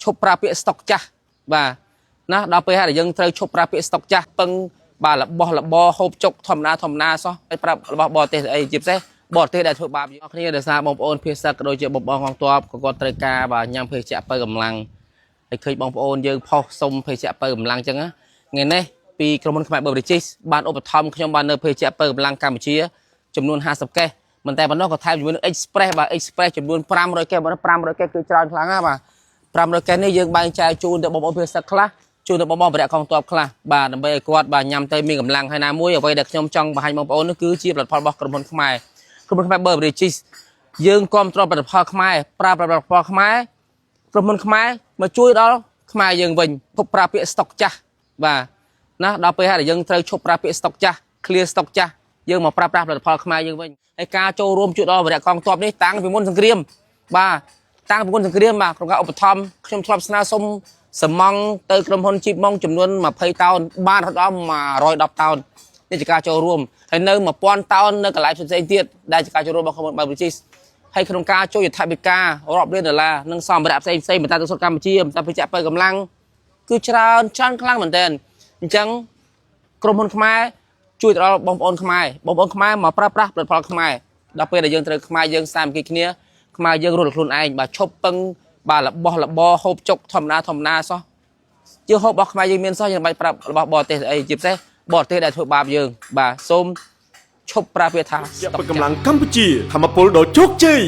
ឈប់ប្រើពាក្យស្តុកចាស់បាទណាដល់ពេលហើយយើងត្រូវឈប់ប្រើពាក្យស្តុកចាស់ពឹងបាទរបស់របរហូបចុកធម្មតាសោះហើយប្រាប់របស់បរទេសអីជាពិសេសបរទេសដែលធ្វើបាបយើងគ្នាដោយសារបងប្អូនភាសាក៏ដូចជាបងកងទ័ពក៏គាត់ត្រូវការបាទញ៉ាំភេសជ្ជៈបើកម្លាំងហើយឃើញបងប្អូនយើងផុសសុំភេសជ្ជៈបើកម្លាំងអញ្ចឹងថ្ងៃនេះពីក្រុមហ៊ុនខ្មែរ Beverages បានឧបត្ថម្ភខ្ញុំបាននៅភេសជ្ជៈបើកម្លាំងកម្ពុជាចំនួន50កេសមិនតែប៉ុណ្ណោះក៏ថែមជាមួយនឹង Express បាទ Express ចំនួន500កេសបាទ500កេសគឺច្រើនខ្លាំងណាស់បាទ500កេសនេះយើងបែងចែកជូនទៅបងប្អូនភាសាខ្លះជូនទៅបងប្អូនបរិយាកងទ័ពខ្លះបាទដើម្បីឲ្យគាត់បាទញ៉ាំទៅមានកម្លាំងហើយណាមួយអ្វីដែលខ្ញុំចង់បង្ហាញបងប្អូននោះគឺជាផលិតផលរបស់ក្រុមហ៊ុនខ្មែរBeverages យើងគ្រប់គ្រងផលិតផលខ្មែរប្រើផលិតផលខ្មែរក្រុមហ៊ុនខ្មែរមកជួយដល់ខ្មែរយើងវិញឈប់ប្រើពាក្យស្តុកចាស់បាទណាដល់ពេលហើយយើងត្រូវឈប់ប្រើពាក្យស្តុកចាស់ clear ស្តុកចាស់យើងមកប្រើប្រាស់ផលិតផលខ្មែរយើងវិញហើយការចូលរួមជួយដល់បរិយាកងទ័ពនេះតាំងពីមុនសង្គ្រាមបាទតាំងពីមុនសង្គ្រាមបាទក្នុងការឧបត្ថម្ភខ្ញុំធ្លាប់ស្នើសុំសំងទៅក្រុមហ៊ុនជីបម៉ុងចំនួន20តោនបានរហូតដល់110តោននេះជាការចូលរួមហើយនៅ1000តោននៅកន្លែងផ្សេងទៀតដែលជាការចូលរួមរបស់ក្រុមហ៊ុន Beverages ហើយក្នុងការជួយយថាបិការាប់លានដុល្លារនិងសម្ភារៈផ្សេងៗបន្តទៅសុទ្ធកម្ពុជាបន្តវិជ្ជាបើកម្លាំងគឺច្រើនខ្លាំងមែនទែនអញ្ចឹងក្រុមហ៊ុនខ្មែរជួយដល់បងប្អូនខ្មែរមកប្រើប្រាស់ផលិតផលខ្មែរដល់ពេលដែលយើងត្រូវខ្មែរយើងសាមគ្គីគ្នាខ្មែរយើងរត់ខ្លួនឯងបាទឈប់ពឹងបាទរបស់របរហូបចុកធម្មតាសោះជាហូបរបស់ខ្មែរយើងមានសោះយើងបាច់ប្រាប់របស់បរទេសអីជាពិសេសបរទេសដែលធ្វើបាបយើងបាទសូមឈប់ប្រើពាក្យថាស្តុកកម្លាំងកម្ពុជាធម្មពលដ៏ជោគជ័យ